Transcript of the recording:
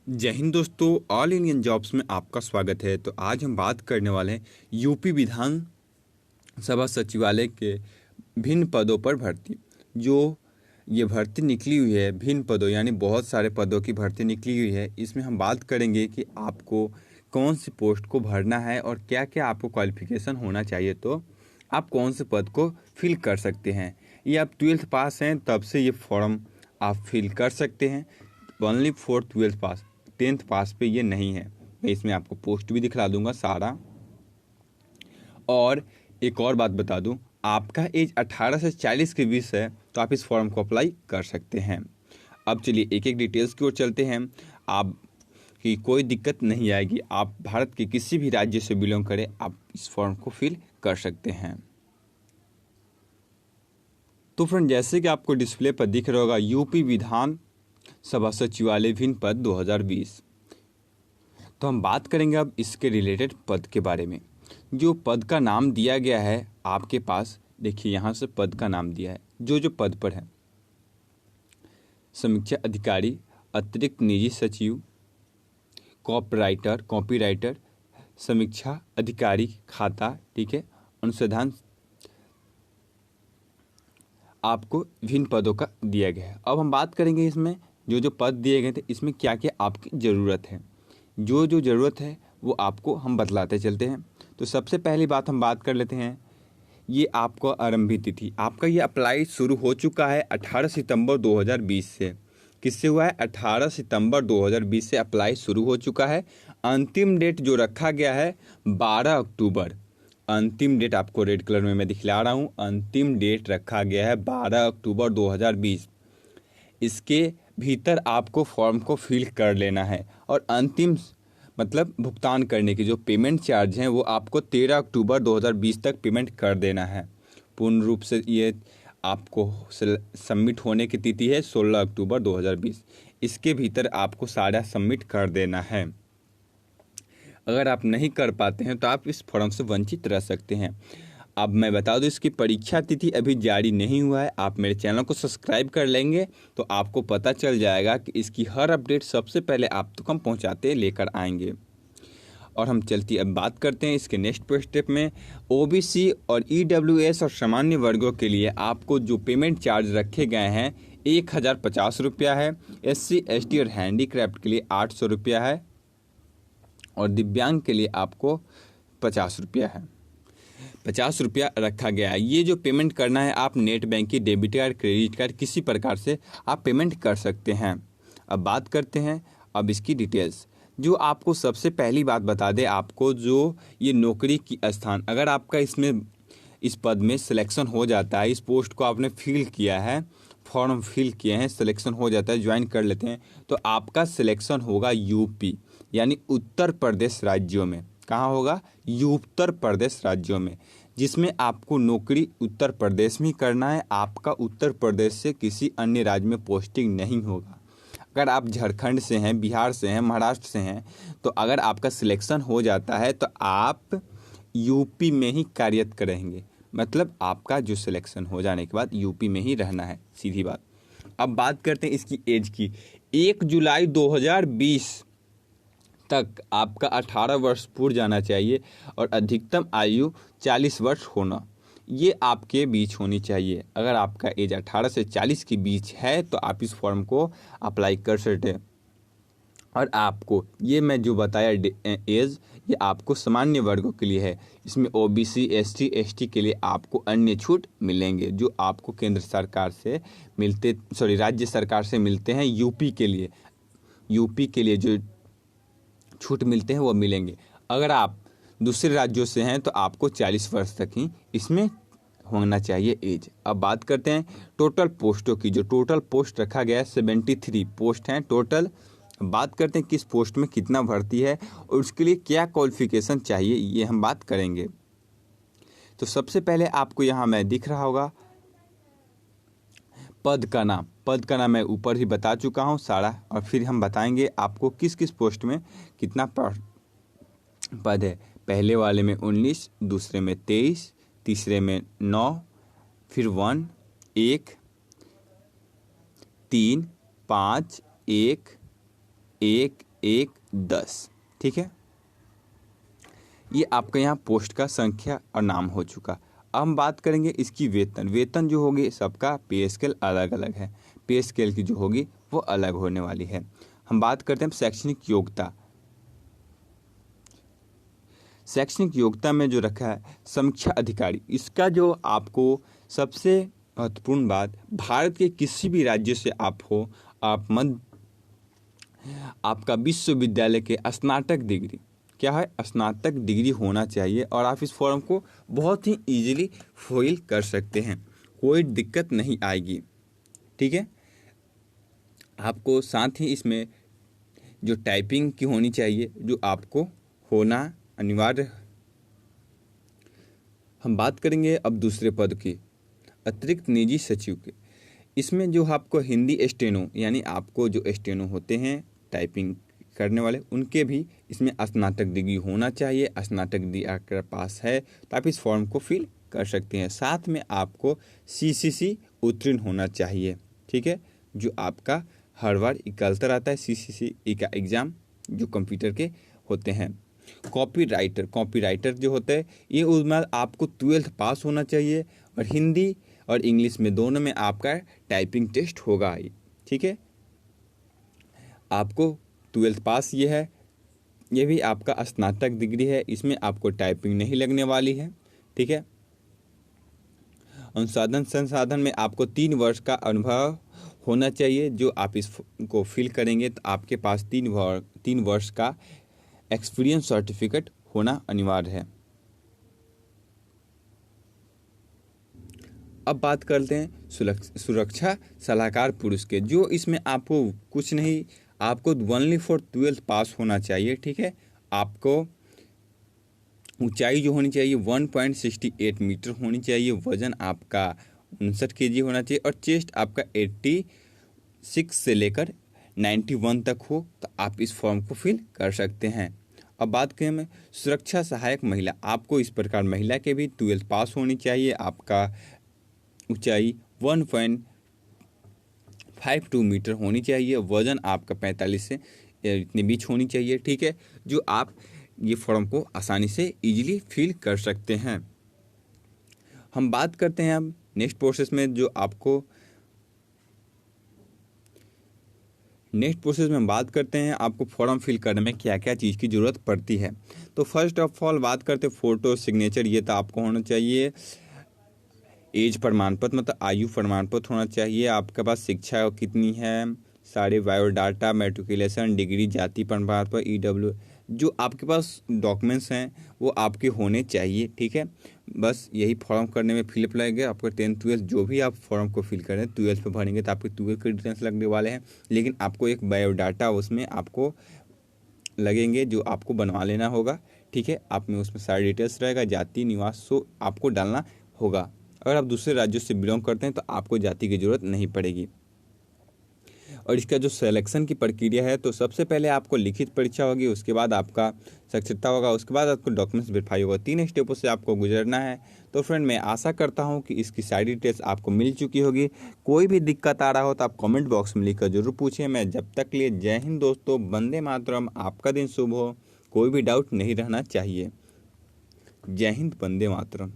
जय हिंद दोस्तों, all Indian jobs में आपका स्वागत है। तो आज हम बात करने वाले हैं यूपी विधान सभा सचिवालय के भिन्न पदों पर भर्ती। जो ये भर्ती निकली हुई है भिन्न पदों यानी बहुत सारे पदों की भर्ती निकली हुई है। इसमें हम बात करेंगे कि आपको कौन सी पोस्ट को भरना है और क्या क्या आपको क्वालिफिकेशन होना चाहिए, तो आप कौन से पद को फिल कर सकते हैं। ये आप 12th पास हैं तब से ये फॉर्म आप फिल कर सकते हैं। Only for 12th pass, 10th पास पे ये नहीं है। मैं इसमें आपको पोस्ट भी दिखला दूंगा सारा। और एक और बात बता दूं, आपका एज 18 से 40 के बीच है तो आप इस फॉर्म को अप्लाई कर सकते हैं। अब चलिए एक एक डिटेल्स की ओर चलते हैं। आप की कोई दिक्कत नहीं आएगी, आप भारत के किसी भी राज्य से बिलोंग करें, आप इस फॉर्म को फिल कर सकते हैं। तो फ्रेंड, जैसे कि आपको डिस्प्ले पर दिख रहा होगा, यूपी विधान सभा सचिवालय भिन्न पद 2020। तो हम बात करेंगे अब इसके रिलेटेड पद के बारे में। जो पद का नाम दिया गया है आपके पास, देखिए यहाँ से पद का नाम दिया है जो पद पर है। समीक्षा अधिकारी, अतिरिक्त निजी सचिव, कॉपीराइटर, समीक्षा अधिकारी खाता, ठीक है, अनुसंधान, आपको विभिन्न पदों का दिया गया है। अब हम बात करेंगे इसमें जो पद दिए गए थे इसमें क्या क्या आपकी ज़रूरत है। जो ज़रूरत है वो आपको हम बतलाते चलते हैं। तो सबसे पहली बात हम बात कर लेते हैं, ये आपको आरंभिक तिथि, आपका ये अप्लाई शुरू हो चुका है 18 सितंबर 2020 से। किससे हुआ है? 18 सितंबर 2020 से अप्लाई शुरू हो चुका है। अंतिम डेट जो रखा गया है 12 अक्टूबर। अंतिम डेट आपको रेड कलर में मैं दिखला रहा हूँ। अंतिम डेट रखा गया है 12 अक्टूबर 2020। इसके भीतर आपको फॉर्म को फिल कर लेना है और अंतिम मतलब भुगतान करने की जो पेमेंट चार्ज हैं वो आपको 13 अक्टूबर 2020 तक पेमेंट कर देना है। पूर्ण रूप से ये आपको सबमिट होने की तिथि है 16 अक्टूबर 2020। इसके भीतर आपको सारा सबमिट कर देना है। अगर आप नहीं कर पाते हैं तो आप इस फॉर्म से वंचित रह सकते हैं। अब मैं बता दूं, इसकी परीक्षा तिथि अभी जारी नहीं हुआ है। आप मेरे चैनल को सब्सक्राइब कर लेंगे तो आपको पता चल जाएगा कि इसकी हर अपडेट सबसे पहले आप तक हम पहुंचाते लेकर आएंगे। और हम चलती अब बात करते हैं इसके नेक्स्ट स्टेप में। ओबीसी और ईडब्ल्यूएस और सामान्य वर्गों के लिए आपको जो पेमेंट चार्ज रखे गए हैं 1050 रुपया है। SC ST और हैंडीक्राफ्ट के लिए 800 रुपया है और दिव्यांग के लिए आपको 50 रुपया है। 50 रुपया रखा गया है। ये जो पेमेंट करना है आप net banking, debit card, credit card, किसी प्रकार से आप पेमेंट कर सकते हैं। अब बात करते हैं अब इसकी डिटेल्स। जो आपको सबसे पहली बात बता दें, आपको जो ये नौकरी की स्थान, अगर आपका इसमें इस पद में सिलेक्शन हो जाता है, इस पोस्ट को आपने फिल किया है, फॉर्म फिल किए हैं, सिलेक्शन हो जाता है, ज्वाइन कर लेते हैं, तो आपका सिलेक्शन होगा यूपी यानी उत्तर प्रदेश राज्यों में। कहाँ होगा? उत्तर प्रदेश राज्यों में, जिसमें आपको नौकरी उत्तर प्रदेश में करना है। आपका उत्तर प्रदेश से किसी अन्य राज्य में पोस्टिंग नहीं होगा। अगर आप झारखंड से हैं, बिहार से हैं, महाराष्ट्र से हैं, तो अगर आपका सिलेक्शन हो जाता है तो आप यूपी में ही कार्यरत करेंगे। मतलब आपका जो सिलेक्शन हो जाने के बाद यूपी में ही रहना है, सीधी बात। अब बात करते हैं इसकी एज की। 1 जुलाई 2020 तक आपका 18 वर्ष पूर्ण जाना चाहिए और अधिकतम आयु 40 वर्ष होना, ये आपके बीच होनी चाहिए। अगर आपका एज 18 से 40 के बीच है तो आप इस फॉर्म को अप्लाई कर सकते हैं। और आपको ये मैं जो बताया एज, ये आपको सामान्य वर्गों के लिए है। इसमें ओबीसी, SC ST के लिए आपको अन्य छूट मिलेंगे जो आपको केंद्र सरकार से मिलते, राज्य सरकार से मिलते हैं। यूपी के लिए जो छूट मिलते हैं वो मिलेंगे। अगर आप दूसरे राज्यों से हैं तो आपको 40 वर्ष तक ही इसमें होना चाहिए एज। अब बात करते हैं टोटल पोस्टों की। जो टोटल पोस्ट रखा गया है 73 पोस्ट हैं टोटल। बात करते हैं किस पोस्ट में कितना भर्ती है और उसके लिए क्या क्वालिफिकेशन चाहिए, ये हम बात करेंगे। तो सबसे पहले आपको यहाँ मैं दिख रहा होगा पद का नाम मैं ऊपर ही बता चुका हूँ सारा, और फिर हम बताएंगे आपको किस किस पोस्ट में कितना पद है। पहले वाले में 19, दूसरे में 23, तीसरे में 9, फिर 1, 1, 3, 5, 1, 1, 110। ठीक है, ये आपका यहाँ पोस्ट का संख्या और नाम हो चुका। अब हम बात करेंगे इसकी वेतन जो होगी सबका पे स्केल अलग अलग है, पे स्केल की जो होगी वो अलग होने वाली है। हम बात करते हैं शैक्षणिक योग्यता। शैक्षणिक योग्यता में जो रखा है समीक्षा अधिकारी, इसका जो आपको सबसे महत्वपूर्ण बात, भारत के किसी भी राज्य से आप हो, आपका विश्वविद्यालय के स्नातक डिग्री क्या है, स्नातक डिग्री होना चाहिए और आप इस फॉर्म को बहुत ही इजीली फिल कर सकते हैं, कोई दिक्कत नहीं आएगी। ठीक है, आपको साथ ही इसमें जो टाइपिंग की होनी चाहिए जो आपको होना अनिवार्य। हम बात करेंगे अब दूसरे पद की, अतिरिक्त निजी सचिव के। इसमें जो आपको हिंदी स्टेनो, यानी आपको जो स्टेनो होते हैं टाइपिंग करने वाले, उनके भी इसमें स्नातक डिग्री होना चाहिए। स्नातक डिग्री आपके पास है तो आप इस फॉर्म को फिल कर सकते हैं। साथ में आपको CCC उत्तीर्ण होना चाहिए। ठीक है, जो आपका हर बार निकलता रहता है CCC का एग्ज़ाम जो कंप्यूटर के होते हैं। कॉपीराइटर जो होता है ये उसमें आपको 12th पास होना चाहिए और हिंदी और इंग्लिश में दोनों में आपका टाइपिंग टेस्ट होगा। ठीक है, आपको 12th पास ये है, ये भी आपका स्नातक डिग्री है, इसमें आपको टाइपिंग नहीं लगने वाली है। ठीक है, संसाधन में आपको 3 वर्ष का अनुभव होना चाहिए। जो आप इसको फिल करेंगे तो आपके पास 3 वर्ष का एक्सपीरियंस सर्टिफिकेट होना अनिवार्य है। अब बात करते हैं सुरक्षा सलाहकार पुरुष के, जो इसमें आपको कुछ नहीं, आपको ओनली फॉर 12th पास होना चाहिए। ठीक है, आपको ऊंचाई जो होनी चाहिए 1.68 मीटर होनी चाहिए, वजन आपका 59 kg होना चाहिए और चेस्ट आपका 86 से लेकर 91 तक हो तो आप इस फॉर्म को फिल कर सकते हैं। अब बात करें सुरक्षा सहायक महिला, आपको इस प्रकार महिला के भी 12th पास होनी चाहिए। आपका ऊंचाई 1.52 मीटर होनी चाहिए, वजन आपका 45 से इतने बीच होनी चाहिए। ठीक है, जो आप ये फॉर्म को आसानी से इजीली फिल कर सकते हैं। हम बात करते हैं अब नेक्स्ट प्रोसेस में, जो आपको नेक्स्ट प्रोसेस में बात करते हैं आपको फॉर्म फिल करने में क्या क्या चीज़ की ज़रूरत पड़ती है। तो फर्स्ट ऑफ ऑल बात करते हैं फ़ोटो सिग्नेचर, ये तो आपको होना चाहिए। एज प्रमाण पत्र मतलब आयु प्रमाण पत्र होना चाहिए। आपके पास शिक्षा कितनी है, सारे बायोडाटा, मैट्रिकुलेशन, डिग्री, जाति प्रमाण पत्र, EW, जो आपके पास डॉक्यूमेंट्स हैं वो आपके होने चाहिए। ठीक है, बस यही फॉर्म करने में फिलअप लगेगा। आपका 10th 12th जो भी आप फॉर्म को फिल करें 12th पे भरेंगे तो आपके 12th के डिटेल्स लगने वाले हैं, लेकिन आपको एक बायोडाटा उसमें आपको लगेंगे जो आपको बनवा लेना होगा। ठीक है, आप में उसमें सारी डिटेल्स रहेगा, जाति, निवास, सो आपको डालना होगा। अगर आप दूसरे राज्यों से बिलोंग करते हैं तो आपको जाति की ज़रूरत नहीं पड़ेगी। और इसका जो सिलेक्शन की प्रक्रिया है, तो सबसे पहले आपको लिखित परीक्षा होगी, उसके बाद आपका साक्षरता होगा, उसके बाद आपको डॉक्यूमेंट्स वेरीफाई होगा। 3 स्टेपों से आपको गुजरना है। तो फ्रेंड, मैं आशा करता हूं कि इसकी सारी डिटेल्स आपको मिल चुकी होगी। कोई भी दिक्कत आ रहा हो तो आप कमेंट बॉक्स में लिखकर जरूर पूछें। मैं जब तक लिए जय हिंद दोस्तों, वंदे मातरम, आपका दिन शुभ हो, कोई भी डाउट नहीं रहना चाहिए। जय हिंद, वंदे मातरम।